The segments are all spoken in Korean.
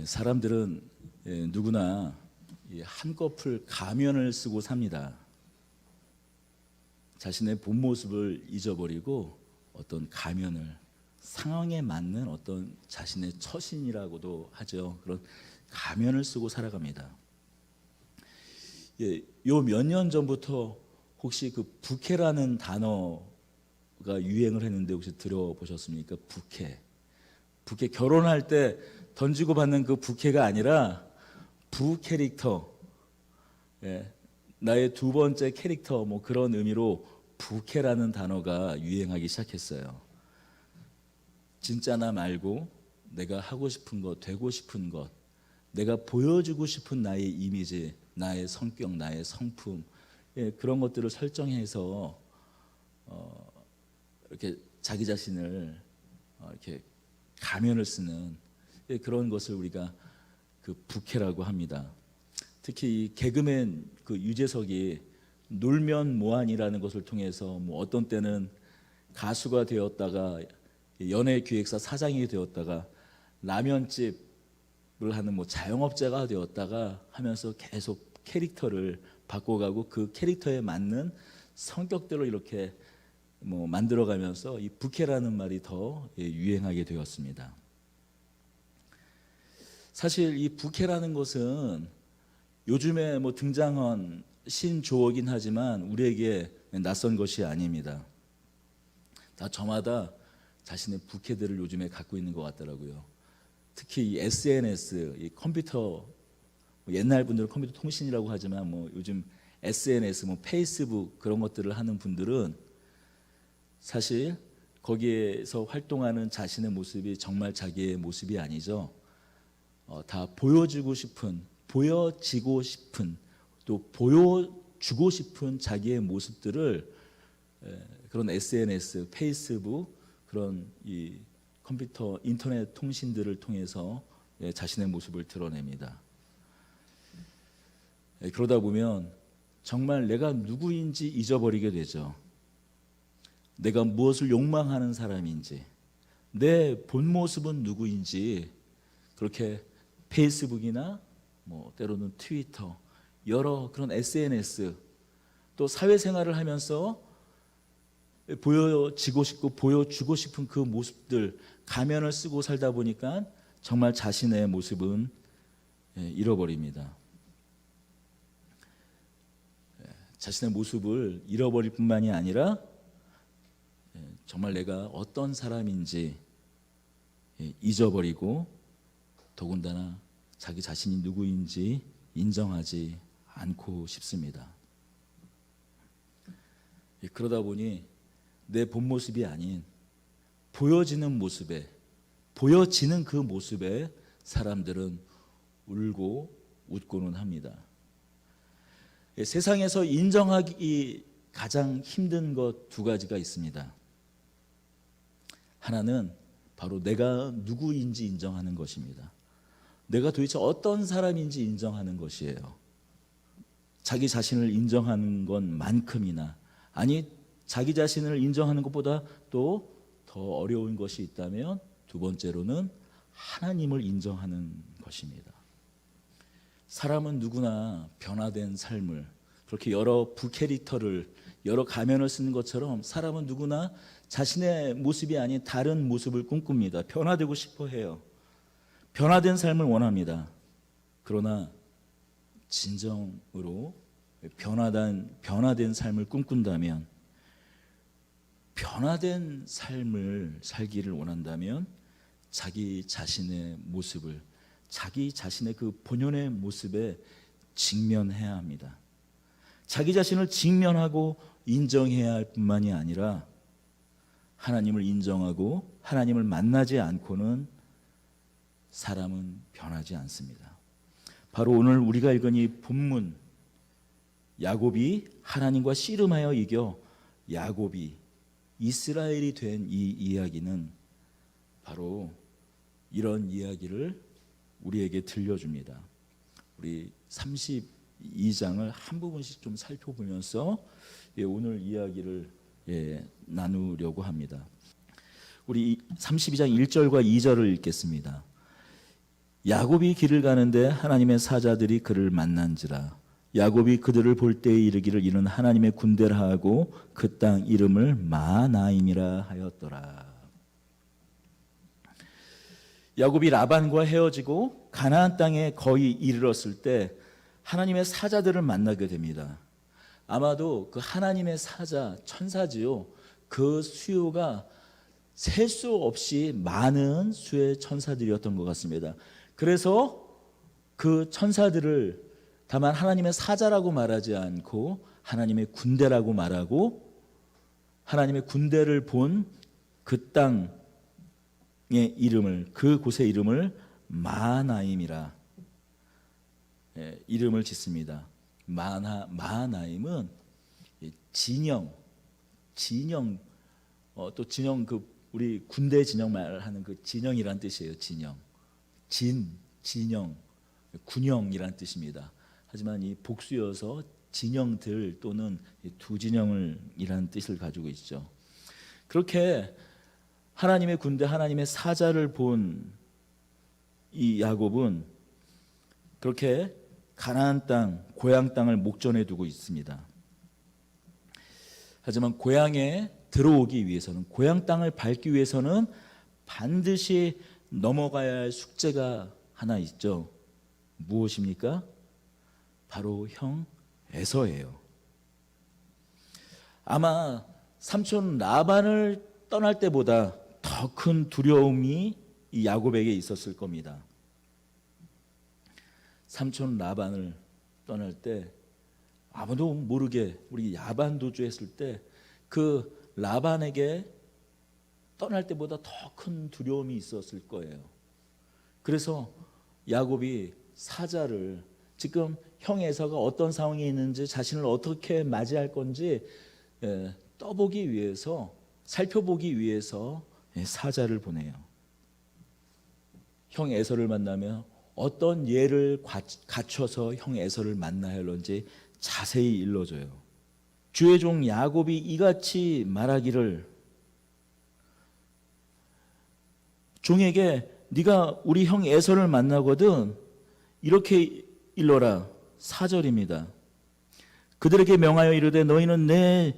사람들은 누구나 한꺼풀 가면을 쓰고 삽니다. 자신의 본 모습을 잊어버리고 어떤 가면을, 상황에 맞는 어떤 자신의 처신이라고도 하죠. 그런 가면을 쓰고 살아갑니다. 요 몇 년 전부터 혹시 그 부캐라는 단어가 유행을 했는데 혹시 들어보셨습니까? 부캐 결혼할 때 던지고 받는 그 부캐가 아니라 부캐릭터, 나의 두 번째 캐릭터, 뭐 그런 의미로 부캐라는 단어가 유행하기 시작했어요. 진짜나 말고 내가 하고 싶은 것, 되고 싶은 것, 내가 보여주고 싶은 나의 이미지, 나의 성격, 나의 성품, 그런 것들을 설정해서 이렇게 자기 자신을 이렇게 가면을 쓰는 그런 것을 우리가 그 부캐라고 합니다. 특히 이 개그맨 그 유재석이 놀면 뭐하니라는 것을 통해서 뭐 어떤 때는 가수가 되었다가 연예기획사 사장이 되었다가 라면집을 하는 뭐 자영업자가 되었다가 하면서 계속 캐릭터를 바꿔가고 그 캐릭터에 맞는 성격대로 이렇게 뭐 만들어가면서 이 부캐라는 말이 더 유행하게 되었습니다. 사실 이 부캐라는 것은 요즘에 뭐 등장한 신조어긴 하지만 우리에게 낯선 것이 아닙니다. 다 저마다 자신의 부캐들을 요즘에 갖고 있는 것 같더라고요. 특히 이 SNS, 이 컴퓨터, 옛날 분들은 컴퓨터 통신이라고 하지만 뭐 요즘 SNS, 뭐 페이스북 그런 것들을 하는 분들은 사실 거기에서 활동하는 자신의 모습이 정말 자기의 모습이 아니죠. 다 보여주고 싶은, 보여지고 싶은, 또 보여주고 싶은 자기의 모습들을 그런 SNS, 페이스북 그런 이 컴퓨터, 인터넷 통신들을 통해서 자신의 모습을 드러냅니다. 그러다 보면 정말 내가 누구인지 잊어버리게 되죠. 내가 무엇을 욕망하는 사람인지, 내 본 모습은 누구인지 그렇게 페이스북이나 뭐 때로는 트위터, 여러 그런 SNS 또 사회생활을 하면서 보여지고 싶고 보여주고 싶은 그 모습들, 가면을 쓰고 살다 보니까 정말 자신의 모습은 잃어버립니다. 자신의 모습을 잃어버릴 뿐만이 아니라 정말 내가 어떤 사람인지 잊어버리고 더군다나 자기 자신이 누구인지 인정하지 않고 싶습니다. 그러다 보니 내 본 모습이 아닌 보여지는 모습에, 보여지는 그 모습에 사람들은 울고 웃고는 합니다. 세상에서 인정하기 가장 힘든 것 두 가지가 있습니다. 하나는 바로 내가 누구인지 인정하는 것입니다. 내가 도대체 어떤 사람인지 인정하는 것이에요. 자기 자신을 인정하는 것만큼이나, 아니 자기 자신을 인정하는 것보다 또 더 어려운 것이 있다면 두 번째로는 하나님을 인정하는 것입니다. 사람은 누구나 변화된 삶을, 그렇게 여러 부캐릭터를, 여러 가면을 쓰는 것처럼 사람은 누구나 자신의 모습이 아닌 다른 모습을 꿈꿉니다. 변화되고 싶어 해요. 변화된 삶을 원합니다. 그러나 진정으로 변화된 삶을 꿈꾼다면, 변화된 삶을 살기를 원한다면 자기 자신의 모습을, 자기 자신의 그 본연의 모습에 직면해야 합니다. 자기 자신을 직면하고 인정해야 할 뿐만이 아니라 하나님을 인정하고 하나님을 만나지 않고는 사람은 변하지 않습니다. 바로 오늘 우리가 읽은 이 본문, 야곱이 하나님과 씨름하여 이겨 야곱이 이스라엘이 된 이 이야기는 바로 이런 이야기를 우리에게 들려줍니다. 우리 32장을 한 부분씩 좀 살펴보면서 오늘 이야기를 나누려고 합니다. 우리 32장 1절과 2절을 읽겠습니다. 야곱이 길을 가는데 하나님의 사자들이 그를 만난지라. 야곱이 그들을 볼 때에 이르기를 이는 하나님의 군대라 하고 그 땅 이름을 마하나임이라 하였더라. 야곱이 라반과 헤어지고 가나안 땅에 거의 이르렀을 때 하나님의 사자들을 만나게 됩니다. 아마도 그 하나님의 사자, 천사지요. 그 수요가 셀 수 없이 많은 수의 천사들이었던 것 같습니다. 그래서 그 천사들을 다만 하나님의 사자라고 말하지 않고 하나님의 군대라고 말하고 하나님의 군대를 본 그 땅의 이름을, 그 곳의 이름을 마하나임이라 이름을 짓습니다. 마하나임은 진영, 또 진영, 그 우리 군대 진영 말하는 그 진영이란 뜻이에요. 진영, 진영, 군영이란 뜻입니다. 하지만 이 복수여서 진영들 또는 두 진영을 이라는 뜻을 가지고 있죠. 그렇게 하나님의 군대, 하나님의 사자를 본 이 야곱은 그렇게 가나안 땅, 고향 땅을 목전에 두고 있습니다. 하지만 고향에 들어오기 위해서는, 고향 땅을 밟기 위해서는 반드시 넘어가야 할 숙제가 하나 있죠. 무엇입니까? 바로 형 에서예요. 아마 삼촌 라반을 떠날 때보다 더 큰 두려움이 이 야곱에게 있었을 겁니다. 삼촌 라반을 떠날 때 아무도 모르게 우리 야반 도주했을 때 그 라반에게 떠날 때보다 더 큰 두려움이 있었을 거예요. 그래서 야곱이 사자를, 지금 형 에서가 어떤 상황에 있는지, 자신을 어떻게 맞이할 건지 떠보기 위해서, 살펴보기 위해서 사자를 보내요. 형 에서를 만나면 어떤 예를 갖춰서 형 에서를 만나야 할런지 자세히 일러줘요. 주의 종 야곱이 이같이 말하기를, 종에게 네가 우리 형 에서를 만나거든 이렇게 일러라. 4절입니다. 그들에게 명하여 이르되 너희는 내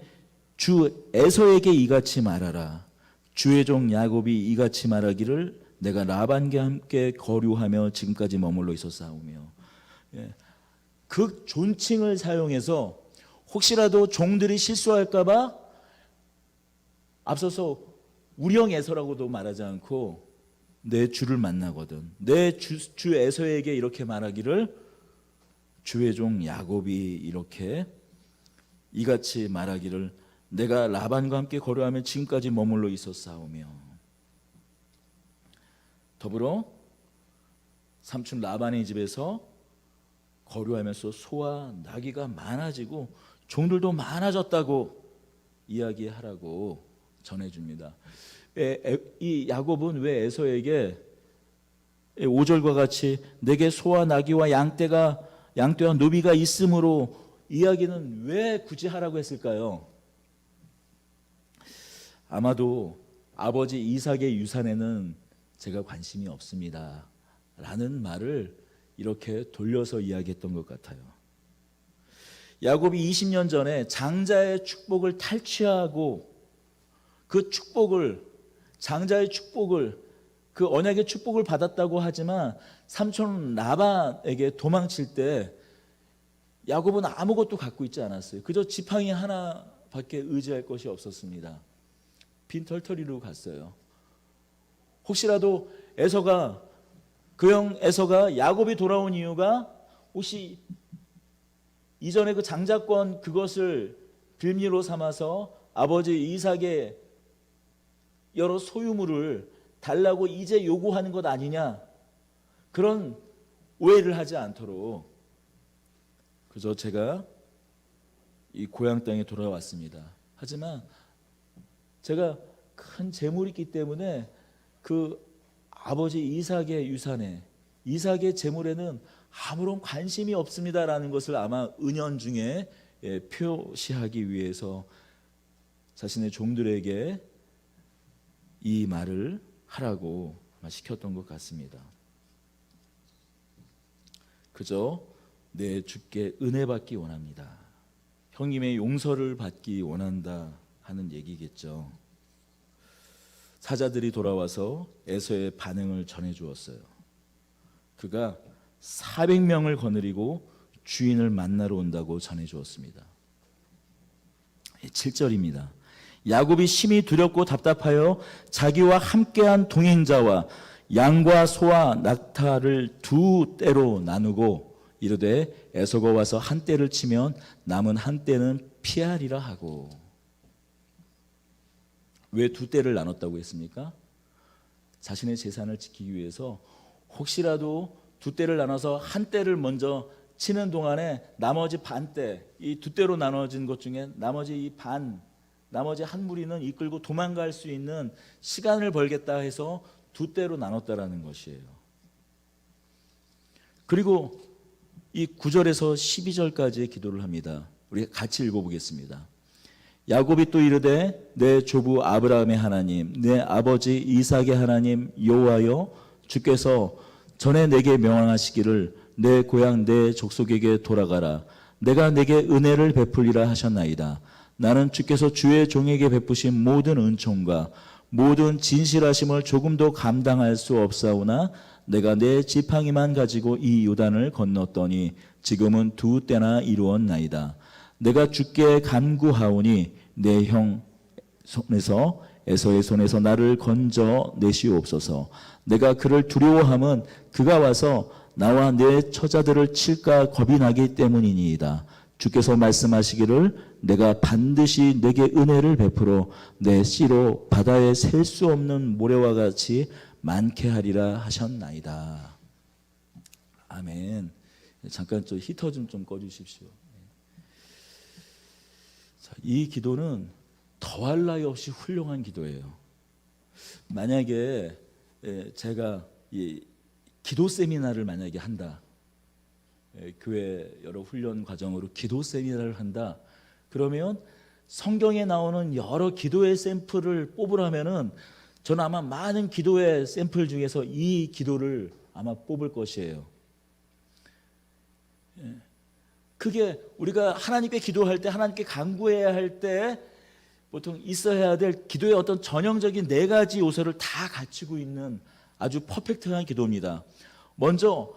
주 에서에게 이같이 말하라. 주의 종 야곱이 이같이 말하기를 내가 라반과 함께 거류하며 지금까지 머물러 있었사오며. 그 존칭을 사용해서 혹시라도 종들이 실수할까 봐 앞서서 우리 형 에서라고도 말하지 않고 내 주를 만나거든, 내 주 에서에게 이렇게 말하기를 주의 종 야곱이 이렇게 이같이 말하기를 내가 라반과 함께 거류하며 지금까지 머물러 있었사오며. 더불어 삼촌 라반의 집에서 거류하면서 소와 나귀가 많아지고 종들도 많아졌다고 이야기하라고 전해줍니다. 이 야곱은 왜 에서에게 5절과 같이 내게 소와 나귀와 양떼와 노비가 있으므로 이야기는 왜 굳이 하라고 했을까요? 아마도 아버지 이삭의 유산에는 제가 관심이 없습니다 라는 말을 이렇게 돌려서 이야기했던 것 같아요. 야곱이 20년 전에 장자의 축복을 탈취하고 그 축복을, 장자의 축복을, 그 언약의 축복을 받았다고 하지만 삼촌 라반에게 도망칠 때 야곱은 아무것도 갖고 있지 않았어요. 그저 지팡이 하나밖에 의지할 것이 없었습니다. 빈털터리로 갔어요. 혹시라도 에서가, 그 형 에서가 야곱이 돌아온 이유가 혹시 이전에 그 장자권 그것을 빌미로 삼아서 아버지 이삭의 여러 소유물을 달라고 이제 요구하는 것 아니냐, 그런 오해를 하지 않도록 그저 제가 이 고향 땅에 돌아왔습니다. 하지만 제가 큰 재물이 있기 때문에 그 아버지 이삭의 유산에, 이삭의 재물에는 아무런 관심이 없습니다라는 것을 아마 은연중에 표시하기 위해서 자신의 종들에게 이 말을 하라고 시켰던 것 같습니다. 그저 내 주께 은혜 받기 원합니다. 형님의 용서를 받기 원한다 하는 얘기겠죠. 사자들이 돌아와서 에서의 반응을 전해 주었어요. 그가 400명을 거느리고 주인을 만나러 온다고 전해 주었습니다. 7절입니다. 야곱이 심히 두렵고 답답하여 자기와 함께한 동행자와 양과 소와 낙타를 두 떼로 나누고 이르되 에서가 와서 한 떼를 치면 남은 한 떼는 피하리라 하고. 왜 두 떼를 나눴다고 했습니까? 자신의 재산을 지키기 위해서 혹시라도 두 떼를 나눠서 한 떼를 먼저 치는 동안에 나머지 반 떼, 이 두 떼로 나눠진 것 중에 나머지 이 반, 나머지 한 무리는 이끌고 도망갈 수 있는 시간을 벌겠다 해서 두 떼로 나눴다라는 것이에요. 그리고 이 9절에서 12절까지의 기도를 합니다. 우리 같이 읽어보겠습니다. 야곱이 또 이르되 내 조부 아브라함의 하나님 내 아버지 이삭의 하나님 여호와여 주께서 전에 내게 명하시기를 내 고향 내 족속에게 돌아가라 내가 내게 은혜를 베풀리라 하셨나이다. 나는 주께서 주의 종에게 베푸신 모든 은총과 모든 진실하심을 조금도 감당할 수 없사오나 내가 내 지팡이만 가지고 이 요단을 건넜더니 지금은 두 때나 이루었나이다. 내가 주께 간구하오니 내 형 손에서 에서의 손에서 나를 건져 내시옵소서. 내가 그를 두려워함은 그가 와서 나와 내 처자들을 칠까 겁이 나기 때문이니이다. 주께서 말씀하시기를 내가 반드시 내게 은혜를 베풀어 내 씨로 바다에 셀 수 없는 모래와 같이 많게 하리라 하셨나이다. 아멘. 잠깐 좀 히터 좀 꺼주십시오. 자, 이 기도는 더할 나위 없이 훌륭한 기도예요. 만약에 제가 이 기도 세미나를 만약에 한다, 교회 여러 훈련 과정으로 기도 세미나를 한다, 그러면 성경에 나오는 여러 기도의 샘플을 뽑으라면은 저는 아마 많은 기도의 샘플 중에서 이 기도를 아마 뽑을 것이에요. 그게 우리가 하나님께 기도할 때, 하나님께 간구해야 할 때 보통 있어야 될 기도의 어떤 전형적인 4가지 요소를 다 갖추고 있는 아주 퍼펙트한 기도입니다. 먼저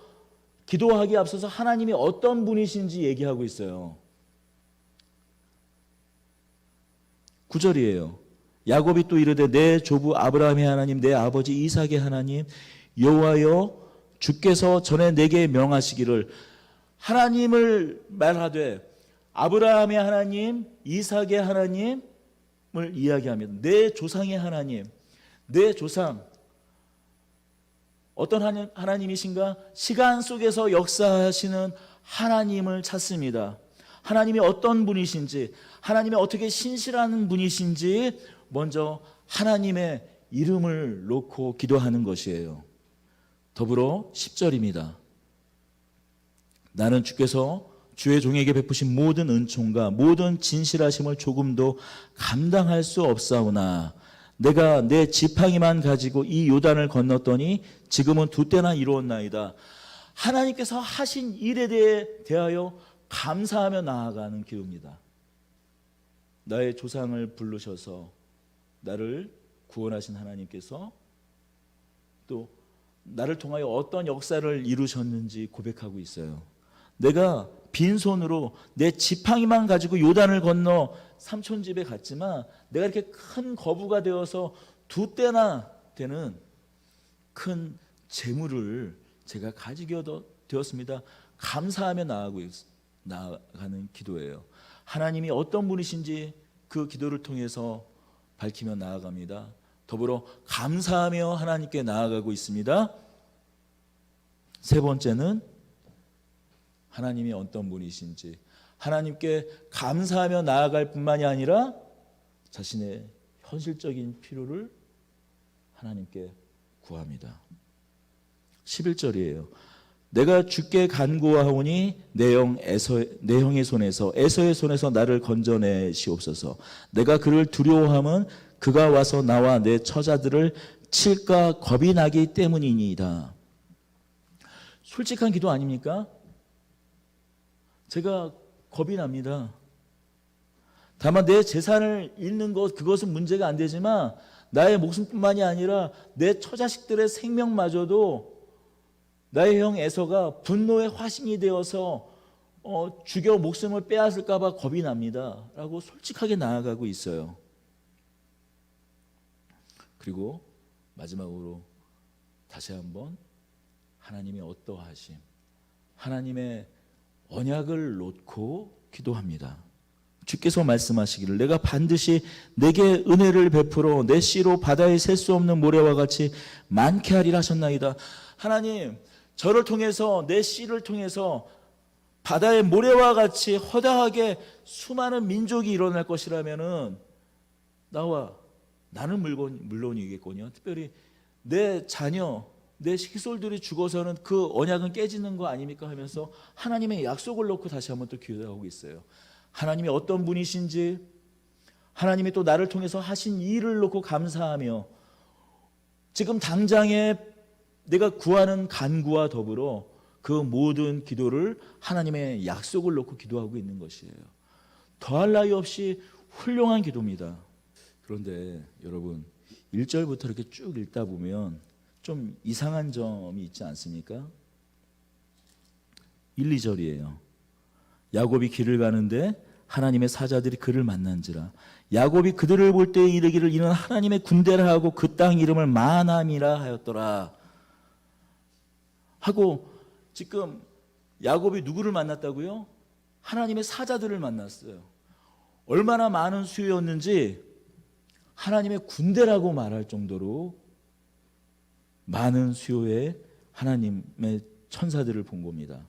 기도하기에 앞서서 하나님이 어떤 분이신지 얘기하고 있어요. 9절이에요. 야곱이 또 이르되 내 조부 아브라함의 하나님 내 아버지 이삭의 하나님 여호와여 주께서 전에 내게 명하시기를, 하나님을 말하되 아브라함의 하나님 이삭의 하나님을 이야기합니다. 내 조상의 하나님, 내 조상 어떤 하나님이신가? 시간 속에서 역사하시는 하나님을 찾습니다. 하나님이 어떤 분이신지, 하나님이 어떻게 신실한 분이신지 먼저 하나님의 이름을 놓고 기도하는 것이에요. 더불어 10절입니다. 나는 주께서 주의 종에게 베푸신 모든 은총과 모든 진실하심을 조금도 감당할 수 없사오나 내가 내 지팡이만 가지고 이 요단을 건넜더니 지금은 두 때나 이루었나이다. 하나님께서 하신 일에 대하여 감사하며 나아가는 기도입니다. 나의 조상을 부르셔서 나를 구원하신 하나님께서 또 나를 통하여 어떤 역사를 이루셨는지 고백하고 있어요. 내가 빈손으로 내 지팡이만 가지고 요단을 건너 삼촌 집에 갔지만 내가 이렇게 큰 거부가 되어서 두 때나 되는 큰 재물을 제가 가지게 되었습니다. 감사하며 나아가는 기도예요. 하나님이 어떤 분이신지 그 기도를 통해서 밝히며 나아갑니다. 더불어 감사하며 하나님께 나아가고 있습니다. 세 번째는 하나님이 어떤 분이신지 하나님께 감사하며 나아갈 뿐만이 아니라 자신의 현실적인 필요를 하나님께 구합니다. 11절이에요. 내가 주께 간구하오니 내 형의 손에서 에서의 손에서 나를 건져내시옵소서. 내가 그를 두려워함은 그가 와서 나와 내 처자들을 칠까 겁이 나기 때문이니이다. 솔직한 기도 아닙니까? 제가 겁이 납니다. 다만 내 재산을 잃는 것, 그것은 문제가 안 되지만 나의 목숨뿐만이 아니라 내 처자식들의 생명마저도 나의 형 에서가 분노의 화신이 되어서 죽여 목숨을 빼앗을까 봐 겁이 납니다 라고 솔직하게 나아가고 있어요. 그리고 마지막으로 다시 한번 하나님의 어떠하심, 하나님의 언약을 놓고 기도합니다. 주께서 말씀하시기를 내가 반드시 내게 은혜를 베풀어 내 씨로 바다에 셀 수 없는 모래와 같이 많게 하리라 하셨나이다. 하나님, 저를 통해서, 내 씨를 통해서 바다의 모래와 같이 허다하게 수많은 민족이 일어날 것이라면은 나는 물론이겠거니와 특별히 내 자녀, 내 식솔들이 죽어서는 그 언약은 깨지는 거 아닙니까 하면서 하나님의 약속을 놓고 다시 한번 또 기도하고 있어요. 하나님이 어떤 분이신지, 하나님이 또 나를 통해서 하신 일을 놓고 감사하며 지금 당장에 내가 구하는 간구와 더불어 그 모든 기도를 하나님의 약속을 놓고 기도하고 있는 것이에요. 더할 나위 없이 훌륭한 기도입니다. 그런데 여러분 1절부터 이렇게 쭉 읽다 보면 좀 이상한 점이 있지 않습니까? 1, 2절이에요. 야곱이 길을 가는데 하나님의 사자들이 그를 만난지라. 야곱이 그들을 볼 때 이르기를 이는 하나님의 군대라 하고 그 땅 이름을 마나임이라 하였더라 하고, 지금 야곱이 누구를 만났다고요? 하나님의 사자들을 만났어요. 얼마나 많은 수요였는지 하나님의 군대라고 말할 정도로 많은 수요의 하나님의 천사들을 본 겁니다.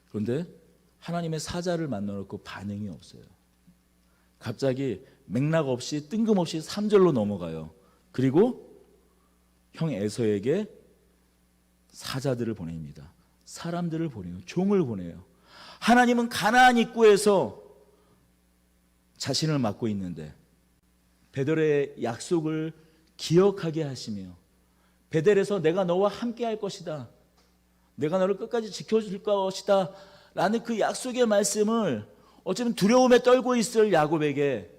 그런데 하나님의 사자를 만나놓고 반응이 없어요. 갑자기 맥락 없이 뜬금없이 3절로 넘어가요. 그리고 형 에서에게 사자들을 보냅니다. 사람들을 보내요. 종을 보내요. 하나님은 가나안 입구에서 자신을 맡고 있는데 베델의 약속을 기억하게 하시며 베델에서 내가 너와 함께 할 것이다, 내가 너를 끝까지 지켜줄 것이다 라는 그 약속의 말씀을 어쩌면 두려움에 떨고 있을 야곱에게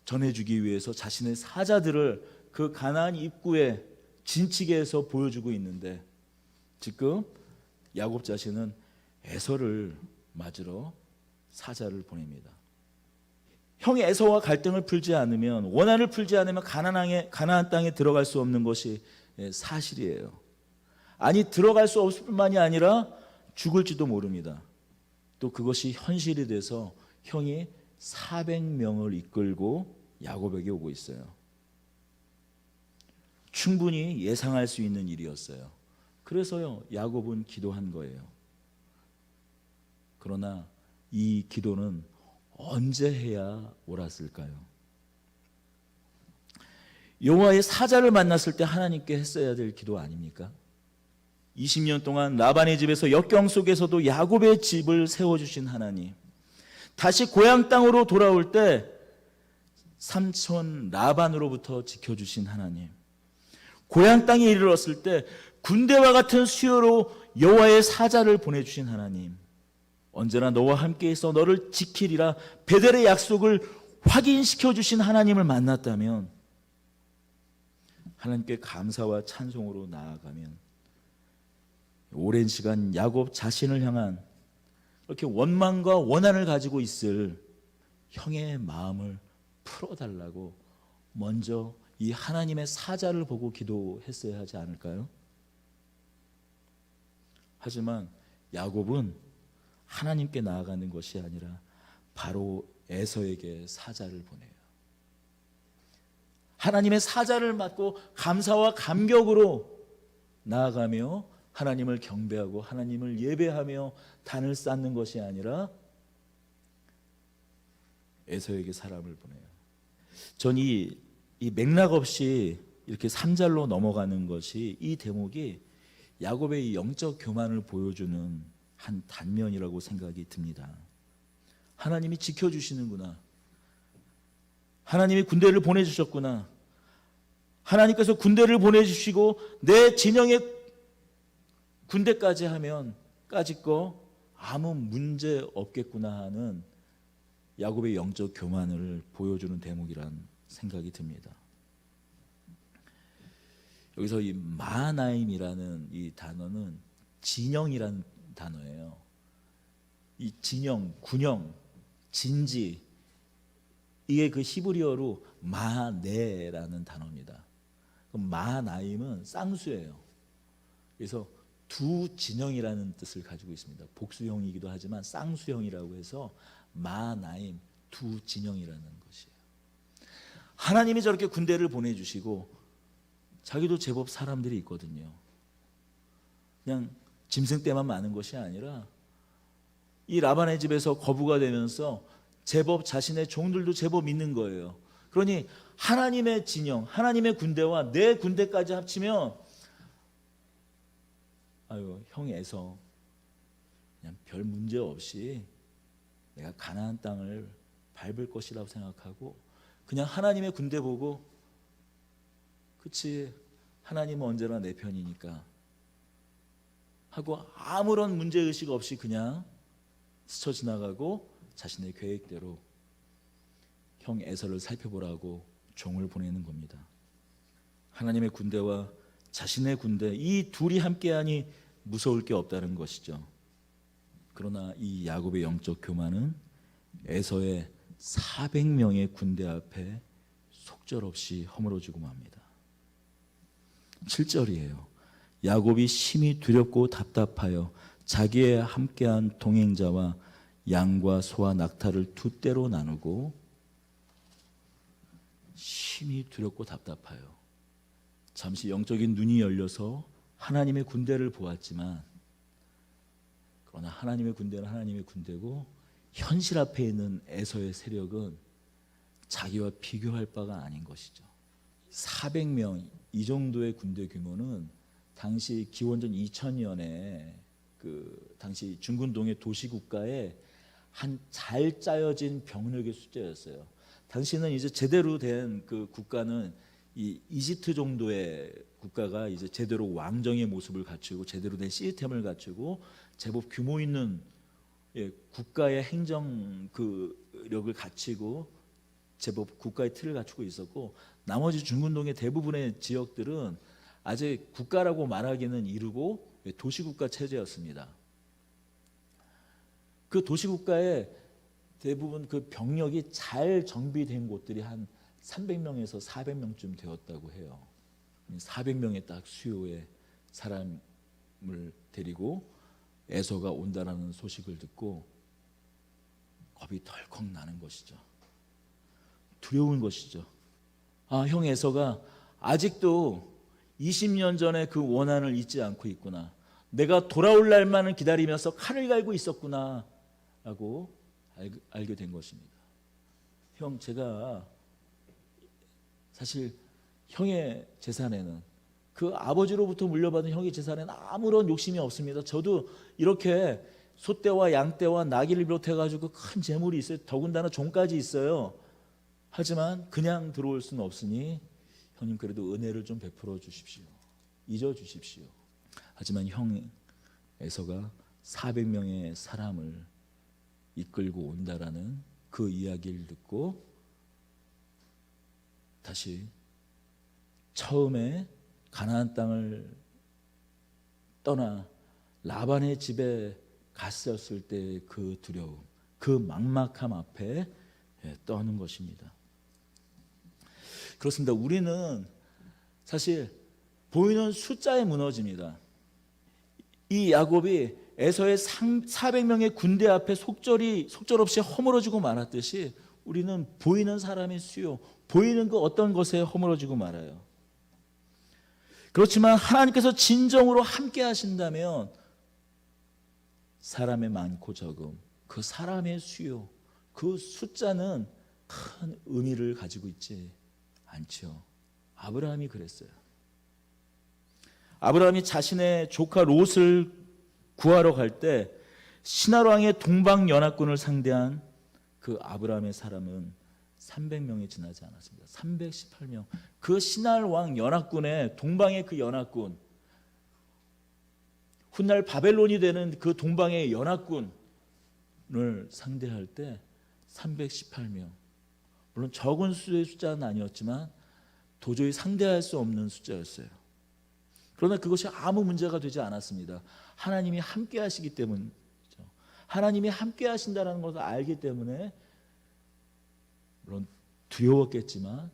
전해주기 위해서 자신의 사자들을 그 가나안 입구에 진치게해서 보여주고 있는데, 지금 야곱 자신은 에서를 맞으러 사자를 보냅니다. 형이 에서와 갈등을 풀지 않으면, 원한을 풀지 않으면 가나안 땅에 들어갈 수 없는 것이 사실이에요. 아니, 들어갈 수 없을 뿐만이 아니라 죽을지도 모릅니다. 또 그것이 현실이 돼서 형이 400명을 이끌고 야곱에게 오고 있어요. 충분히 예상할 수 있는 일이었어요. 그래서요, 야곱은 기도한 거예요. 그러나 이 기도는 언제 해야 옳았을까요? 여호와의 사자를 만났을 때 하나님께 했어야 될 기도 아닙니까? 20년 동안 라반의 집에서 역경 속에서도 야곱의 집을 세워주신 하나님, 다시 고향 땅으로 돌아올 때 삼촌 라반으로부터 지켜주신 하나님, 고향 땅에 이르렀을 때 군대와 같은 수요로 여호와의 사자를 보내주신 하나님, 언제나 너와 함께해서 너를 지키리라 베델의 약속을 확인시켜 주신 하나님을 만났다면 하나님께 감사와 찬송으로 나아가면 오랜 시간 야곱 자신을 향한 이렇게 원망과 원한을 가지고 있을 형의 마음을 풀어달라고 먼저 이 하나님의 사자를 보고 기도했어야 하지 않을까요? 하지만 야곱은 하나님께 나아가는 것이 아니라 바로 에서에게 사자를 보내요. 하나님의 사자를 맞고 감사와 감격으로 나아가며 하나님을 경배하고 하나님을 예배하며 단을 쌓는 것이 아니라 에서에게 사람을 보내요. 전 이 맥락 없이 이렇게 3절로 넘어가는 것이, 이 대목이 야곱의 영적 교만을 보여주는 한 단면이라고 생각이 듭니다. 하나님이 지켜주시는구나, 하나님이 군대를 보내주셨구나, 하나님께서 군대를 보내주시고 내 진영의 군대까지 하면 까짓 거 아무 문제 없겠구나 하는 야곱의 영적 교만을 보여주는 대목이란 생각이 듭니다. 여기서 이 마하나임이라는 이 단어는 진영이라는 단어예요. 이 진영, 군영, 진지, 이게 그 히브리어로 마네라는 단어입니다. 마하나임은 쌍수예요. 그래서 두 진영이라는 뜻을 가지고 있습니다. 복수형이기도 하지만 쌍수형이라고 해서 마하나임, 두 진영이라는 것이에요. 하나님이 저렇게 군대를 보내주시고 자기도 제법 사람들이 있거든요. 그냥 짐승 떼만 많은 것이 아니라 이 라반의 집에서 거부가 되면서 제법 자신의 종들도 제법 있는 거예요. 그러니 하나님의 진영, 하나님의 군대와 내 군대까지 합치면 아유, 형 에서 그냥 별 문제 없이 내가 가나안 땅을 밟을 것이라고 생각하고 그냥 하나님의 군대 보고 그치, 하나님은 언제나 내 편이니까 하고 아무런 문제의식 없이 그냥 스쳐 지나가고 자신의 계획대로 형 에서를 살펴보라고 종을 보내는 겁니다. 하나님의 군대와 자신의 군대, 이 둘이 함께하니 무서울 게 없다는 것이죠. 그러나 이 야곱의 영적 교만은 에서의 400명의 군대 앞에 속절없이 허물어지고 맙니다. 7절이에요. 야곱이 심히 두렵고 답답하여 자기의 함께한 동행자와 양과 소와 낙타를 두 떼로 나누고 심히 두렵고 답답하여 잠시 영적인 눈이 열려서 하나님의 군대를 보았지만 그러나 하나님의 군대는 하나님의 군대고 현실 앞에 있는 에서의 세력은 자기와 비교할 바가 아닌 것이죠. 400명 이 정도의 군대 규모는 당시 기원전 2000년에 그 당시 중근동의 도시국가의 한 잘 짜여진 병력의 숫자였어요. 당시는 이제 제대로 된 그 국가는 이 이집트 정도의 국가가 이제 제대로 왕정의 모습을 갖추고 제대로 된 시스템을 갖추고 제법 규모 있는 국가의 행정 력을 갖추고 제법 국가의 틀을 갖추고 있었고 나머지 중근동의 대부분의 지역들은 아직 국가라고 말하기는 이르고 도시국가 체제였습니다. 그 도시국가의 대부분 그 병력이 잘 정비된 곳들이 한 300명에서 400명쯤 되었다고 해요. 400명의 딱 수요의 사람을 데리고 에서가 온다라는 소식을 듣고 겁이 덜컥 나는 것이죠. 두려운 것이죠. 아, 형 에서가 아직도 20년 전에 그 원한을 잊지 않고 있구나. 내가 돌아올 날만을 기다리면서 칼을 갈고 있었구나 라고 알게 된 것입니다. 형, 제가 사실 형의 재산에는 그 아버지로부터 물려받은 형의 재산에는 아무런 욕심이 없습니다. 저도 이렇게 소떼와 양떼와 나귀를 비롯해 가지고 큰 재물이 있어요. 더군다나 종까지 있어요. 하지만 그냥 들어올 수는 없으니 형님 그래도 은혜를 좀 베풀어 주십시오. 잊어 주십시오. 하지만 형 에서가 400명의 사람을 이끌고 온다라는 그 이야기를 듣고 다시 처음에 가나안 땅을 떠나 라반의 집에 갔었을 때 그 두려움, 그 막막함 앞에 떠는 것입니다. 그렇습니다. 우리는 사실 보이는 숫자에 무너집니다. 이 야곱이 에서의 400명의 군대 앞에 속절없이 허물어지고 말았듯이 우리는 보이는 사람의 수요, 보이는 그 어떤 것에 허물어지고 말아요. 그렇지만 하나님께서 진정으로 함께 하신다면 사람의 많고 적음, 그 사람의 수요, 그 숫자는 큰 의미를 가지고 있지 않죠. 아브라함이 그랬어요. 아브라함이 자신의 조카 롯을 구하러 갈 때 신할 왕의 동방 연합군을 상대한 그 아브라함의 사람은 300명이 지나지 않았습니다. 318명. 그 신할 왕 연합군의 동방의 그 연합군 훗날 바벨론이 되는 그 동방의 연합군을 상대할 때 318명. 물론 적은 수의 숫자는 아니었지만 도저히 상대할 수 없는 숫자였어요. 그러나 그것이 아무 문제가 되지 않았습니다. 하나님이 함께 하시기 때문이죠. 하나님이 함께 하신다는 것을 알기 때문에 물론 두려웠겠지만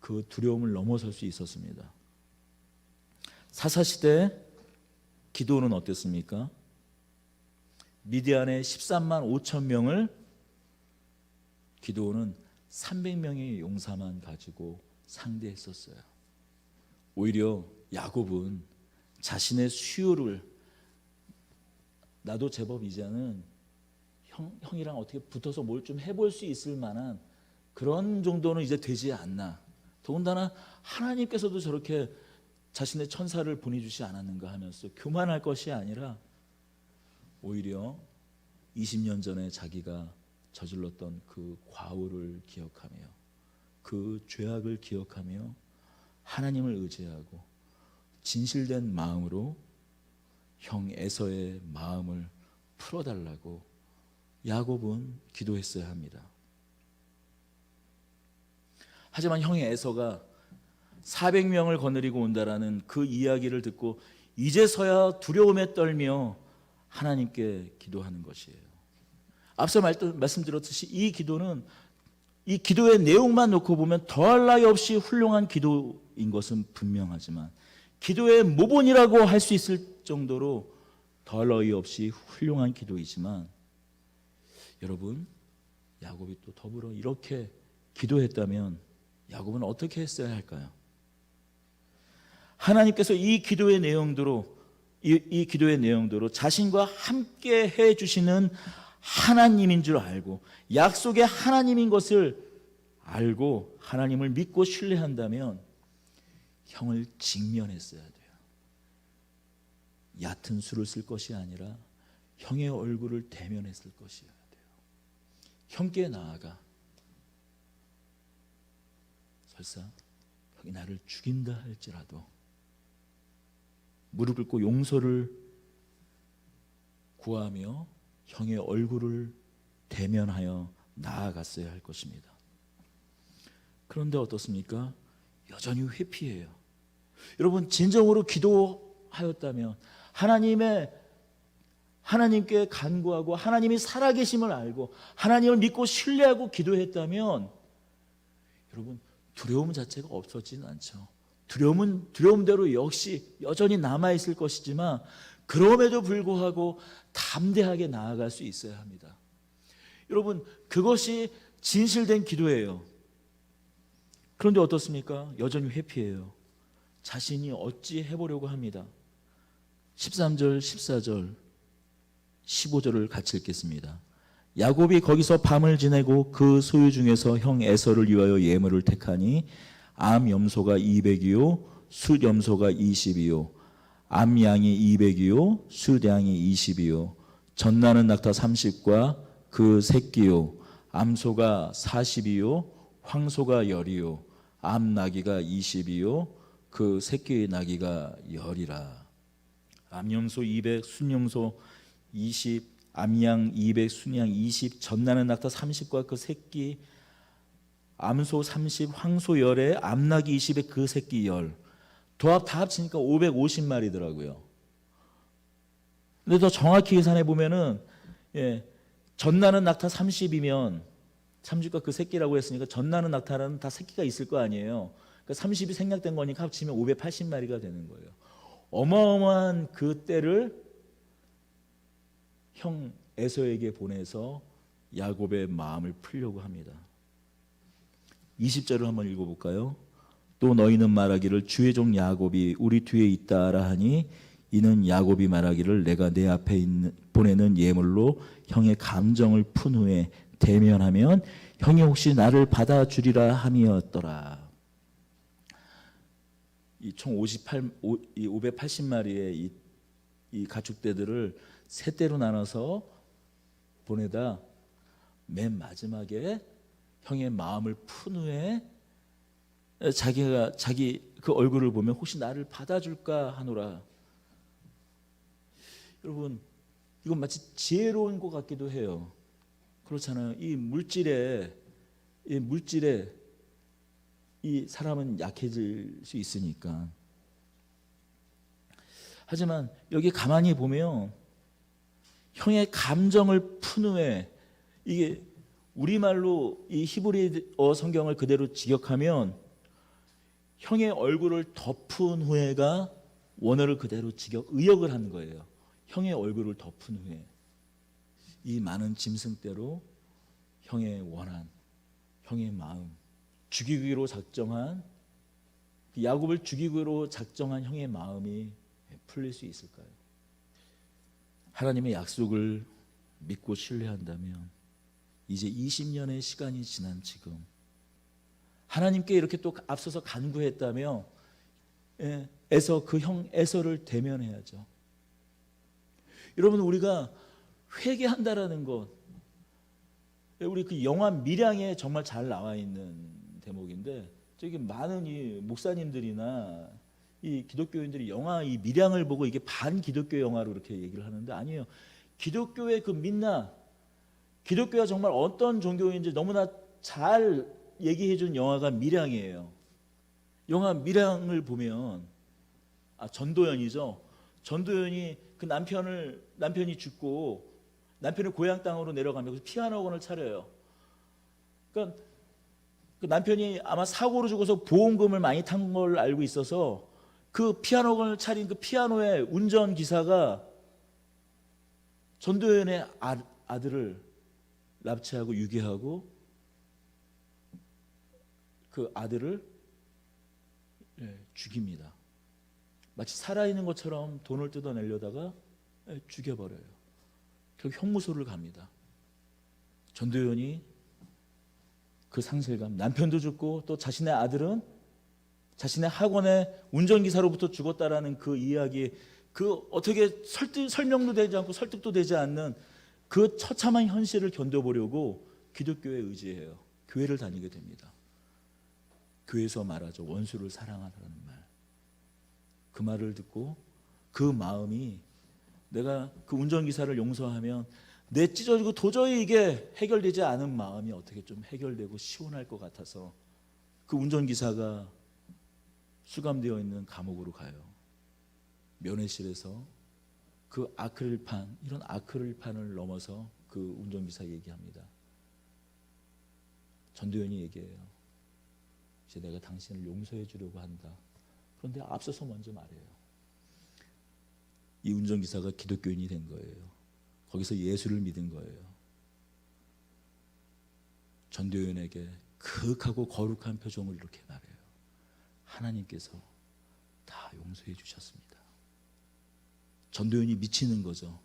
그 두려움을 넘어설 수 있었습니다. 사사시대 기도는 어땠습니까? 미디안의 13만 5천 명을 기도는 300명의 용사만 가지고 상대했었어요. 오히려 야곱은 자신의 수요를 나도 제법 이제는 형이랑 어떻게 붙어서 뭘 좀 해볼 수 있을 만한 그런 정도는 이제 되지 않나. 더군다나 하나님께서도 저렇게 자신의 천사를 보내주지 않았는가 하면서 교만할 것이 아니라 오히려 20년 전에 자기가 저질렀던 그 과오를 기억하며 그 죄악을 기억하며 하나님을 의지하고 진실된 마음으로 형 에서의 마음을 풀어달라고 야곱은 기도했어야 합니다. 하지만 형의 에서가 400명을 거느리고 온다라는 그 이야기를 듣고 이제서야 두려움에 떨며 하나님께 기도하는 것이에요. 앞서 말씀드렸듯이 이 기도는 이 기도의 내용만 놓고 보면 더할 나위 없이 훌륭한 기도인 것은 분명하지만 기도의 모본이라고 할 수 있을 정도로 더할 나위 없이 훌륭한 기도이지만 여러분 야곱이 또 더불어 이렇게 기도했다면 야곱은 어떻게 했어야 할까요? 하나님께서 이 기도의 내용대로 자신과 함께 해 주시는 하나님인 줄 알고 약속의 하나님인 것을 알고 하나님을 믿고 신뢰한다면 형을 직면했어야 돼요. 얕은 수를 쓸 것이 아니라 형의 얼굴을 대면했을 것이어야 돼요. 형께 나아가 설사 형이 나를 죽인다 할지라도 무릎 꿇고 용서를 구하며 형의 얼굴을 대면하여 나아갔어야 할 것입니다. 그런데 어떻습니까? 여전히 회피해요. 여러분 진정으로 기도하였다면 하나님께 간구하고 하나님이 살아계심을 알고 하나님을 믿고 신뢰하고 기도했다면 여러분 두려움 자체가 없어지는 않죠. 두려움은 두려움대로 역시 여전히 남아있을 것이지만 그럼에도 불구하고 담대하게 나아갈 수 있어야 합니다. 여러분 그것이 진실된 기도예요. 그런데 어떻습니까? 여전히 회피해요. 자신이 어찌 해보려고 합니다. 13절, 14절, 15절을 같이 읽겠습니다. 야곱이 거기서 밤을 지내고 그 소유 중에서 형 에서를 위하여 예물을 택하니 암 염소가 200이요 숫 염소가 20이요 암양이 200이요 숫 양이 20이요 젖나는 낙타 30과 그 새끼요 암소가 40이요 황소가 10이요 암나귀가 20이요 그 새끼의 나귀가 10이라. 암염소 200 순염소 20 암양 200 순양 20 젖나는 낙타 30과 그 새끼 암소 30 황소 10에 암나귀 20에 그 새끼 10 다 합치니까 550마리더라고요. 근데 더 정확히 계산해 보면은 젖나는 낙타 30이면 30과 그 새끼라고 했으니까 젖나는 낙타는 다 새끼가 있을 거 아니에요. 그러니까 30이 생략된 거니까 합치면 580마리가 되는 거예요. 어마어마한 그 떼를 형 에서에게 보내서 야곱의 마음을 풀려고 합니다. 20절을 한번 읽어볼까요? 또 너희는 말하기를 주의 종 야곱이 우리 뒤에 있다라 하니 이는 야곱이 말하기를 내가 내 앞에 보내는 예물로 형의 감정을 푼 후에 대면하면 형이 혹시 나를 받아주리라 함이었더라. 총 580마리의 이 가축대들을 세 대로 나눠서 보내다 맨 마지막에 형의 마음을 푼 후에 자기 그 얼굴을 보면 혹시 나를 받아줄까 하노라. 여러분, 이건 마치 지혜로운 것 같기도 해요. 그렇잖아요. 이 물질에 이 사람은 약해질 수 있으니까. 하지만 여기 가만히 보면 형의 감정을 푼 후에, 이게 우리말로 이 히브리어 성경을 그대로 직역하면 형의 얼굴을 덮은 후에가 원어를 그대로 의역을 하는 거예요. 형의 얼굴을 덮은 후에 이 많은 짐승대로 형의 원한, 형의 마음, 죽이기로 작정한, 야곱을 죽이기로 작정한 형의 마음이 풀릴 수 있을까요? 하나님의 약속을 믿고 신뢰한다면 이제 20년의 시간이 지난 지금 하나님께 이렇게 또 앞서서 간구했다며 그 형 에서를 대면해야죠. 여러분, 우리가 회개한다라는 것, 우리 그 영화 밀양에 정말 잘 나와 있는 대목인데, 저기 많은 이 목사님들이나 이 기독교인들이 영화 이 밀양을 보고 이게 반기독교 영화로 그렇게 얘기를 하는데, 아니에요. 기독교의 그 민낯, 기독교가 정말 어떤 종교인지 너무나 잘 얘기해 준 영화가 밀양이에요. 영화 밀양을 보면 전도연이죠. 전도연이 그 남편이 죽고 남편이 고향 땅으로 내려가면 피아노 학원을 차려요. 그러니까 그 남편이 아마 사고로 죽어서 보험금을 많이 탄 걸 알고 있어서 그 피아노 학원을 차린 그 피아노의 운전기사가 전도연의 아들을 납치하고 유괴하고 그 아들을 죽입니다. 마치 살아있는 것처럼 돈을 뜯어내려다가 죽여버려요. 결국 형무소를 갑니다. 전도연이 그 상실감, 남편도 죽고 또 자신의 아들은 자신의 학원의 운전기사로부터 죽었다라는 그 이야기, 그 어떻게 설명도 되지 않고 설득도 되지 않는 그 처참한 현실을 견뎌보려고 기독교에 의지해요. 교회를 다니게 됩니다. 교회에서 말하죠. 원수를 사랑하라는 말. 그 말을 듣고 그 마음이, 내가 그 운전기사를 용서하면 내 찢어지고 도저히 이게 해결되지 않은 마음이 어떻게 좀 해결되고 시원할 것 같아서 그 운전기사가 수감되어 있는 감옥으로 가요. 면회실에서 그 이런 아크릴판을 넘어서 그 운전기사 얘기합니다. 전도연이 얘기해요. 이제 내가 당신을 용서해 주려고 한다. 그런데 앞서서 먼저 말해요. 이 운전기사가 기독교인이 된 거예요. 거기서 예수를 믿은 거예요. 전도연에게 그윽하고 거룩한 표정을 이렇게 말해요. 하나님께서 다 용서해 주셨습니다. 전도연이 미치는 거죠.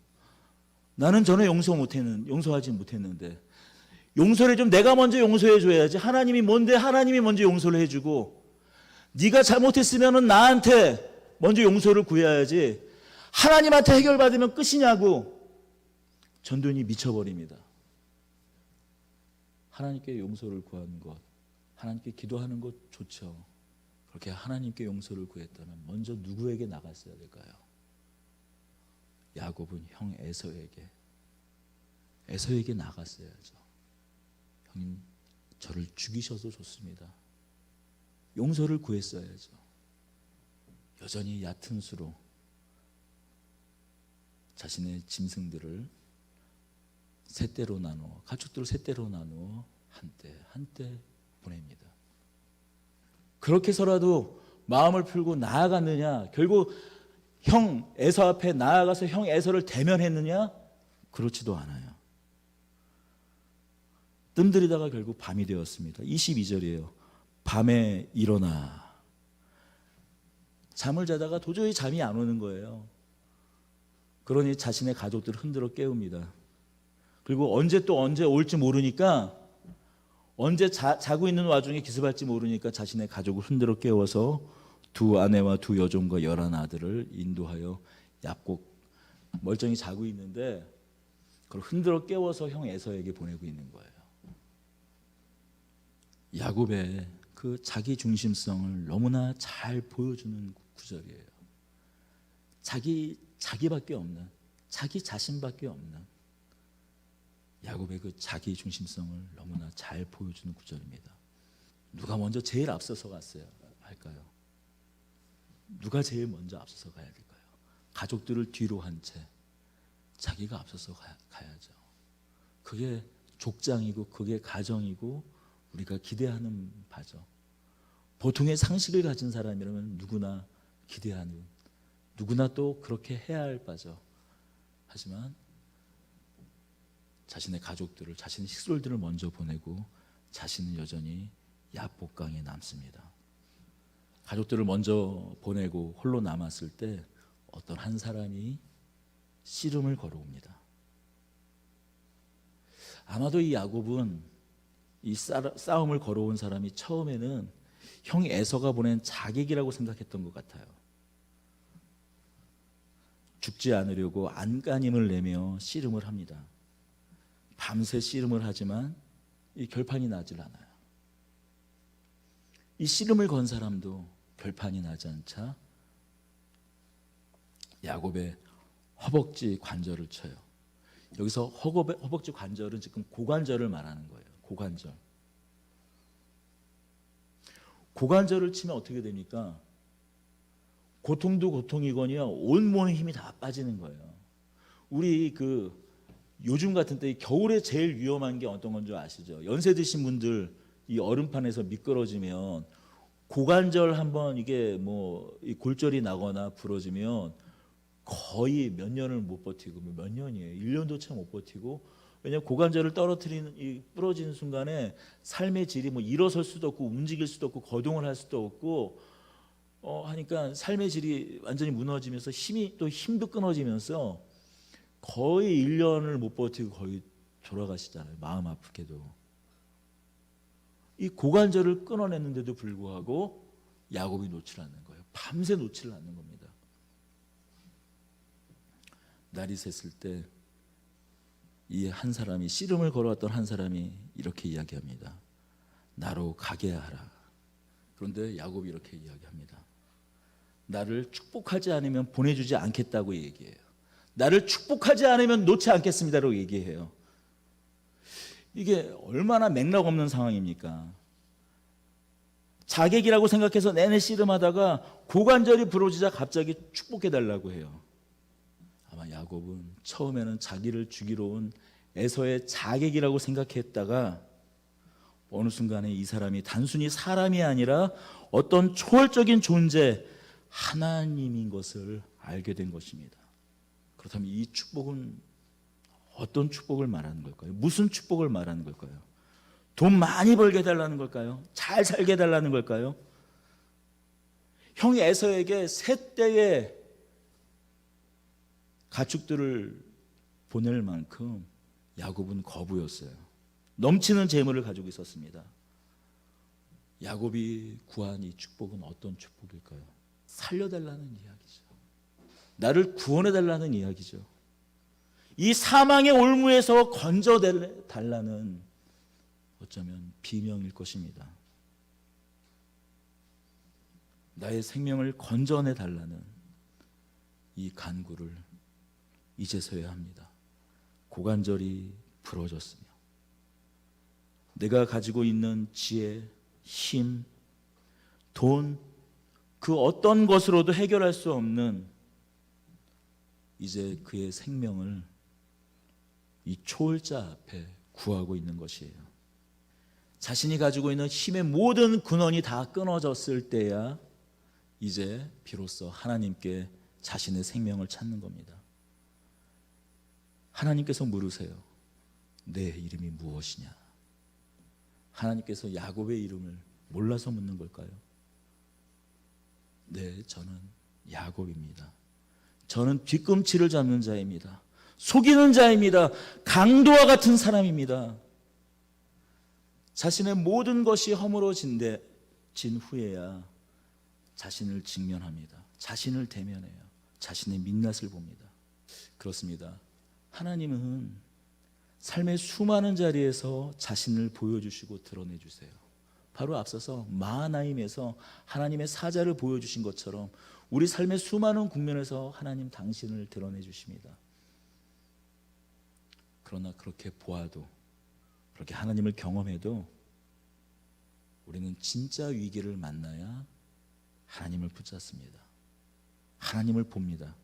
나는 전에 용서하지 못했는데 용서를 좀 내가 먼저 용서해 줘야지. 하나님이 뭔데 하나님이 먼저 용서를 해주고, 네가 잘못했으면 나한테 먼저 용서를 구해야지 하나님한테 해결받으면 끝이냐고. 전도연이 미쳐버립니다. 하나님께 용서를 구하는 것, 하나님께 기도하는 것 좋죠. 그렇게 하나님께 용서를 구했다면 먼저 누구에게 나갔어야 될까요? 야곱은 형 에서에게 나갔어야죠. 형님, 저를 죽이셔도 좋습니다. 용서를 구했어야죠. 여전히 얕은 수로 자신의 짐승들을 가축들을 세 떼로 나누어 한때 보냅니다. 그렇게 해서라도 마음을 풀고 나아갔느냐? 결국 형 에서 앞에 나아가서 형 에서를 대면했느냐? 그렇지도 않아요. 뜸들이다가 결국 밤이 되었습니다. 22절이에요. 밤에 일어나. 잠을 자다가 도저히 잠이 안 오는 거예요. 그러니 자신의 가족들을 흔들어 깨웁니다. 그리고 언제 올지 모르니까, 언제 자고 있는 와중에 기습할지 모르니까 자신의 가족을 흔들어 깨워서 두 아내와 두 여종과 11 아들을 인도하여 얍곡, 멀쩡히 자고 있는데 그걸 흔들어 깨워서 형 에서에게 보내고 있는 거예요. 야곱의 그 자기 중심성을 너무나 잘 보여주는 구절이에요. 자기밖에 없는, 자기 자신밖에 없는 야곱의 그 자기 중심성을 너무나 잘 보여주는 구절입니다. 누가 먼저 제일 앞서서 갔어야 할까요? 누가 제일 먼저 앞서서 가야 될까요? 가족들을 뒤로 한 채 자기가 앞서서 가야죠. 그게 족장이고 그게 가정이고 우리가 기대하는 바죠. 보통의 상식을 가진 사람이라면 누구나 기대하는, 누구나 또 그렇게 해야 할 바죠. 하지만 자신의 가족들을, 자신의 식솔들을 먼저 보내고 자신은 여전히 야복강에 남습니다. 가족들을 먼저 보내고 홀로 남았을 때 어떤 한 사람이 씨름을 걸어옵니다. 아마도 이 야곱은 이 싸움을 걸어온 사람이 처음에는 형 에서가 보낸 자객이라고 생각했던 것 같아요. 죽지 않으려고 안간힘을 내며 씨름을 합니다. 밤새 씨름을 하지만 이 결판이 나질 않아요. 이 씨름을 건 사람도 결판이 나지 않자 야곱의 허벅지 관절을 쳐요. 여기서 허벅지 관절은 지금 고관절을 말하는 거예요. 고관절. 고관절을 치면 어떻게 됩니까? 고통도 고통이거니와 온몸의 힘이 다 빠지는 거예요. 우리 요즘 같은 때 겨울에 제일 위험한 게 어떤 건 줄 아시죠? 연세 드신 분들 이 얼음판에서 미끄러지면 고관절 한번 이게 이 골절이 나거나 부러지면 거의 몇 년을 못 버티고, 몇 년이에요. 1년도 채 못 버티고, 왜냐하면 고관절을 부러지는 순간에 삶의 질이 일어설 수도 없고 움직일 수도 없고 거동을 할 수도 없고 하니까 삶의 질이 완전히 무너지면서 힘도 끊어지면서 거의 1년을 못 버티고 거의 돌아가시잖아요. 마음 아프게도. 이 고관절을 끊어냈는데도 불구하고 야곱이 놓질 않는 거예요. 밤새 놓질 않는 겁니다. 날이 샜을 때 이 한 사람이, 씨름을 걸어왔던 한 사람이 이렇게 이야기합니다. 나로 가게 하라. 그런데 야곱이 이렇게 이야기합니다. 나를 축복하지 않으면 보내주지 않겠다고 얘기해요. 나를 축복하지 않으면 놓지 않겠습니다라고 얘기해요. 이게 얼마나 맥락 없는 상황입니까? 자객이라고 생각해서 내내 씨름하다가 고관절이 부러지자 갑자기 축복해달라고 해요. 아마 야곱은 처음에는 자기를 죽이러 온 에서의 자객이라고 생각했다가 어느 순간에 이 사람이 단순히 사람이 아니라 어떤 초월적인 존재, 하나님인 것을 알게 된 것입니다. 그렇다면 이 축복은 어떤 축복을 말하는 걸까요? 무슨 축복을 말하는 걸까요? 돈 많이 벌게 해달라는 걸까요? 잘 살게 해달라는 걸까요? 형이 에서에게 세 떼의 가축들을 보낼 만큼 야곱은 거부였어요. 넘치는 재물을 가지고 있었습니다. 야곱이 구한 이 축복은 어떤 축복일까요? 살려달라는 이야기죠. 나를 구원해달라는 이야기죠. 이 사망의 올무에서 건져달라는 어쩌면 비명일 것입니다. 나의 생명을 건져내달라는 이 간구를 이제서야 합니다. 고관절이 부러졌으며 내가 가지고 있는 지혜, 힘, 돈, 그 어떤 것으로도 해결할 수 없는 이제 그의 생명을 이 초월자 앞에 구하고 있는 것이에요. 자신이 가지고 있는 힘의 모든 근원이 다 끊어졌을 때야 이제 비로소 하나님께 자신의 생명을 찾는 겁니다. 하나님께서 물으세요. 내 이름이 무엇이냐? 하나님께서 야곱의 이름을 몰라서 묻는 걸까요? 네, 저는 야곱입니다. 저는 뒤꿈치를 잡는 자입니다. 속이는 자입니다. 강도와 같은 사람입니다. 자신의 모든 것이 허물어진 후에야 자신을 직면합니다. 자신을 대면해요. 자신의 민낯을 봅니다. 그렇습니다. 하나님은 삶의 수많은 자리에서 자신을 보여주시고 드러내주세요. 바로 앞서서 마하나임에서 하나님의 사자를 보여주신 것처럼 우리 삶의 수많은 국면에서 하나님 당신을 드러내주십니다. 그러나 그렇게 보아도, 그렇게 하나님을 경험해도 우리는 진짜 위기를 만나야 하나님을 붙잡습니다. 하나님을 봅니다.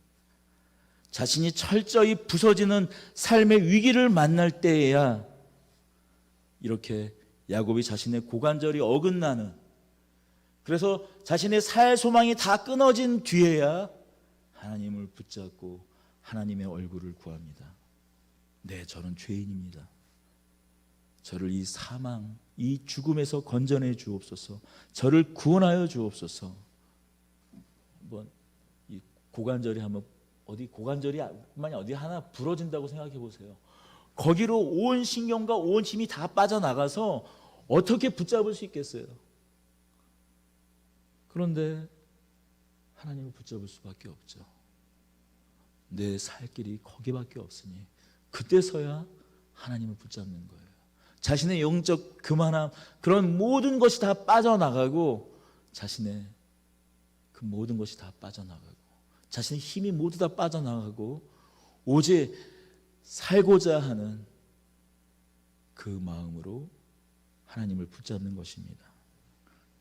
자신이 철저히 부서지는 삶의 위기를 만날 때에야 이렇게 야곱이 자신의 고관절이 어긋나는, 그래서 자신의 살 소망이 다 끊어진 뒤에야 하나님을 붙잡고 하나님의 얼굴을 구합니다. 네, 저는 죄인입니다. 저를 이 사망, 이 죽음에서 건져내 주옵소서. 저를 구원하여 주옵소서. 한번 이 고관절이 한번 고관절이만이 어디 하나 부러진다고 생각해 보세요. 거기로 온 신경과 온 힘이 다 빠져나가서 어떻게 붙잡을 수 있겠어요? 그런데 하나님을 붙잡을 수밖에 없죠. 내 살 길이 거기밖에 없으니 그때서야 하나님을 붙잡는 거예요. 자신의 영적 교만함, 그런 모든 것이 다 빠져나가고, 자신의 그 모든 것이 다 빠져나가고, 자신의 힘이 모두 다 빠져나가고, 오직 살고자 하는 그 마음으로 하나님을 붙잡는 것입니다.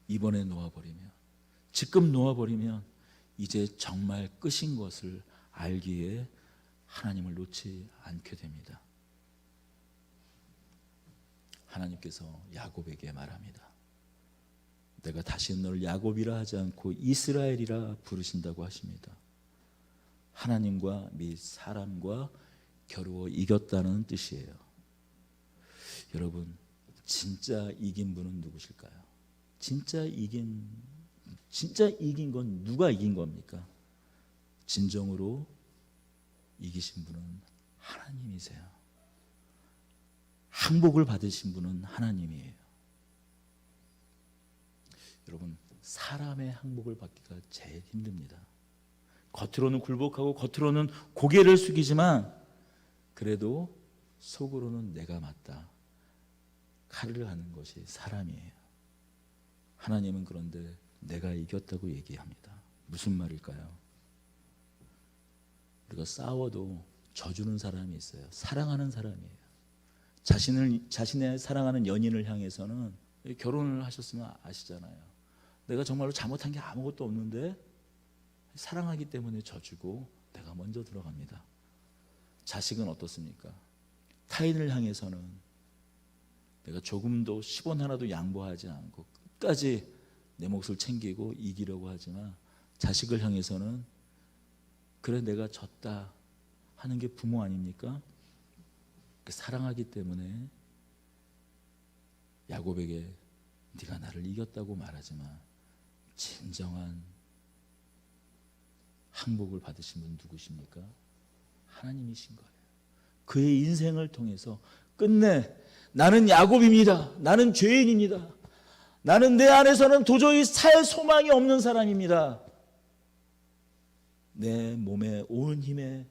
이번에 놓아버리면, 지금 놓아버리면 이제 정말 끝인 것을 알기에 하나님을 놓지 않게 됩니다. 하나님께서 야곱에게 말합니다. 내가 다시 너를 야곱이라 하지 않고 이스라엘이라 부르신다고 하십니다. 하나님과 및 사람과 겨루어 이겼다는 뜻이에요. 여러분, 진짜 이긴 분은 누구실까요? 진짜 이긴 건 누가 이긴 겁니까? 진정으로 이기신 분은 하나님이세요. 항복을 받으신 분은 하나님이에요. 여러분, 사람의 항복을 받기가 제일 힘듭니다. 겉으로는 굴복하고 겉으로는 고개를 숙이지만 그래도 속으로는 내가 맞다 칼을 하는 것이 사람이에요. 하나님은 그런데 내가 이겼다고 얘기합니다. 무슨 말일까요? 우리가 싸워도 져주는 사람이 있어요. 사랑하는 사람이에요. 자신의 사랑하는 연인을 향해서는, 결혼을 하셨으면 아시잖아요. 내가 정말로 잘못한 게 아무것도 없는데 사랑하기 때문에 져주고 내가 먼저 들어갑니다. 자식은 어떻습니까? 타인을 향해서는 내가 조금도 10원 하나도 양보하지 않고 끝까지 내 몫을 챙기고 이기려고 하지만, 자식을 향해서는 그래 내가 졌다 하는 게 부모 아닙니까? 사랑하기 때문에 야곱에게 네가 나를 이겼다고 말하지만 진정한 항복을 받으신 분 누구십니까? 하나님이신 거예요. 그의 인생을 통해서 끝내 나는 야곱입니다. 나는 죄인입니다. 나는 내 안에서는 도저히 살 소망이 없는 사람입니다. 내 몸의 온 힘에,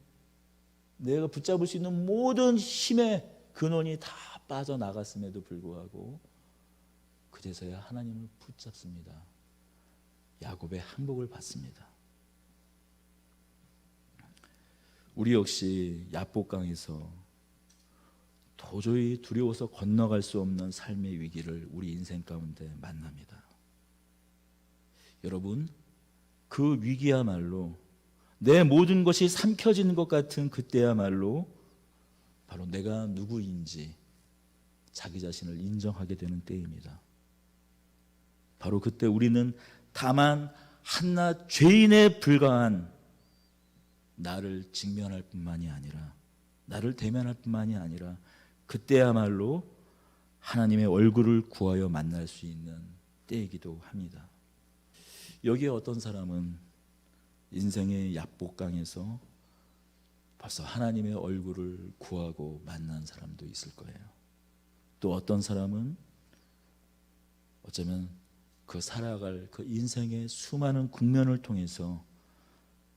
내가 붙잡을 수 있는 모든 힘의 근원이 다 빠져나갔음에도 불구하고 그제서야 하나님을 붙잡습니다. 야곱의 항복을 받습니다. 우리 역시 야복강에서 도저히 두려워서 건너갈 수 없는 삶의 위기를 우리 인생 가운데 만납니다. 여러분, 그 위기야말로 내 모든 것이 삼켜지는 것 같은 그때야말로 바로 내가 누구인지 자기 자신을 인정하게 되는 때입니다. 바로 그때 우리는 다만 한낱 죄인에 불과한 나를 직면할 뿐만이 아니라, 나를 대면할 뿐만이 아니라 그때야말로 하나님의 얼굴을 구하여 만날 수 있는 때이기도 합니다. 여기에 어떤 사람은 인생의 야복강에서 벌써 하나님의 얼굴을 구하고 만난 사람도 있을 거예요. 또 어떤 사람은 어쩌면 그 살아갈 그 인생의 수많은 국면을 통해서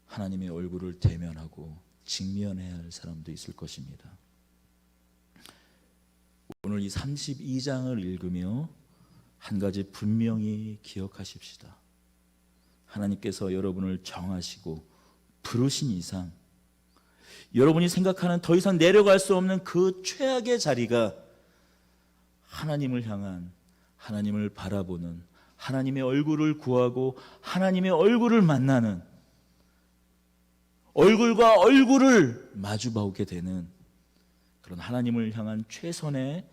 하나님의 얼굴을 대면하고 직면해야 할 사람도 있을 것입니다. 오늘 이 32장을 읽으며 한 가지 분명히 기억하십시다. 하나님께서 여러분을 정하시고 부르신 이상 여러분이 생각하는 더 이상 내려갈 수 없는 그 최악의 자리가 하나님을 향한, 하나님을 바라보는, 하나님의 얼굴을 구하고 하나님의 얼굴을 만나는, 얼굴과 얼굴을 마주보게 되는 그런 하나님을 향한 최선의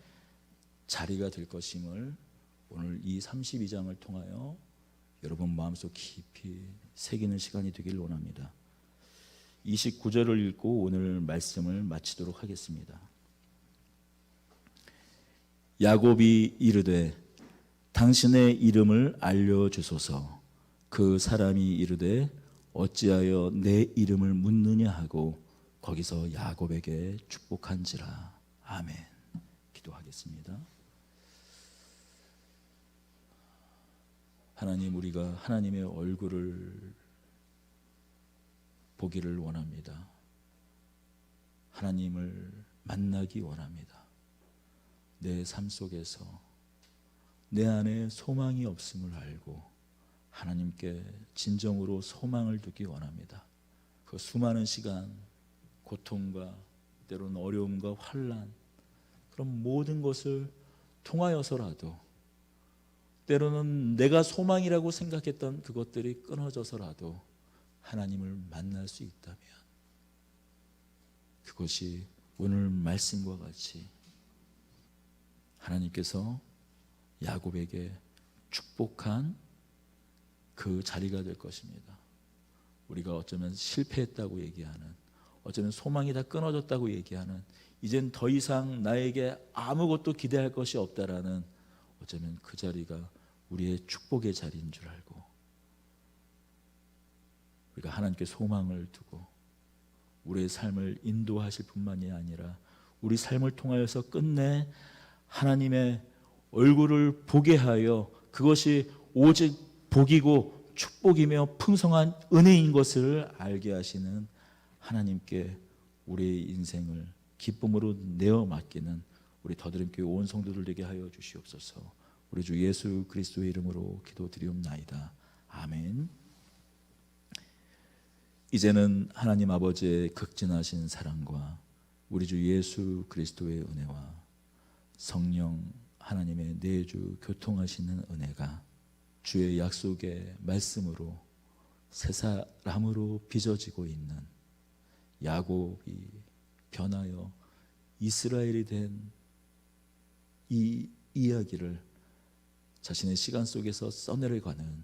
자리가 될 것임을 오늘 이 32장을 통하여 여러분 마음속 깊이 새기는 시간이 되길 원합니다. 29절을 읽고 오늘 말씀을 마치도록 하겠습니다. 야곱이 이르되 당신의 이름을 알려주소서. 그 사람이 이르되 어찌하여 내 이름을 묻느냐 하고 거기서 야곱에게 축복한지라. 아멘. 기도하겠습니다. 하나님, 우리가 하나님의 얼굴을 보기를 원합니다. 하나님을 만나기 원합니다. 내 삶 속에서 내 안에 소망이 없음을 알고 하나님께 진정으로 소망을 두기 원합니다. 그 수많은 시간 고통과 때로는 어려움과 환난, 그런 모든 것을 통하여서라도, 때로는 내가 소망이라고 생각했던 그것들이 끊어져서라도 하나님을 만날 수 있다면, 그것이 오늘 말씀과 같이 하나님께서 야곱에게 축복한 그 자리가 될 것입니다. 우리가 어쩌면 실패했다고 얘기하는, 어쩌면 소망이 다 끊어졌다고 얘기하는, 이젠 더 이상 나에게 아무것도 기대할 것이 없다라는, 어쩌면 그 자리가 우리의 축복의 자리인 줄 알고, 우리가 하나님께 소망을 두고 우리의 삶을 인도하실 뿐만이 아니라 우리 삶을 통하여서 끝내 하나님의 얼굴을 보게 하여 그것이 오직 복이고 축복이며 풍성한 은혜인 것을 알게 하시는 하나님께 우리의 인생을 기쁨으로 내어 맡기는 우리 더드림교회 온 성도들 되게 하여 주시옵소서. 우리 주 예수 그리스도의 이름으로 기도드리옵나이다. 아멘. 이제는 하나님 아버지의 극진하신 사랑과 우리 주 예수 그리스도의 은혜와 성령 하나님의 내주 교통하시는 은혜가 주의 약속의 말씀으로 새 사람으로 빚어지고 있는 야곱이 변하여 이스라엘이 된 이 이야기를 자신의 시간 속에서 써내려가는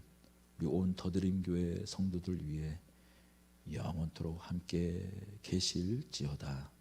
우리 온 더드림교회 성도들 위해 영원토록 함께 계실지어다.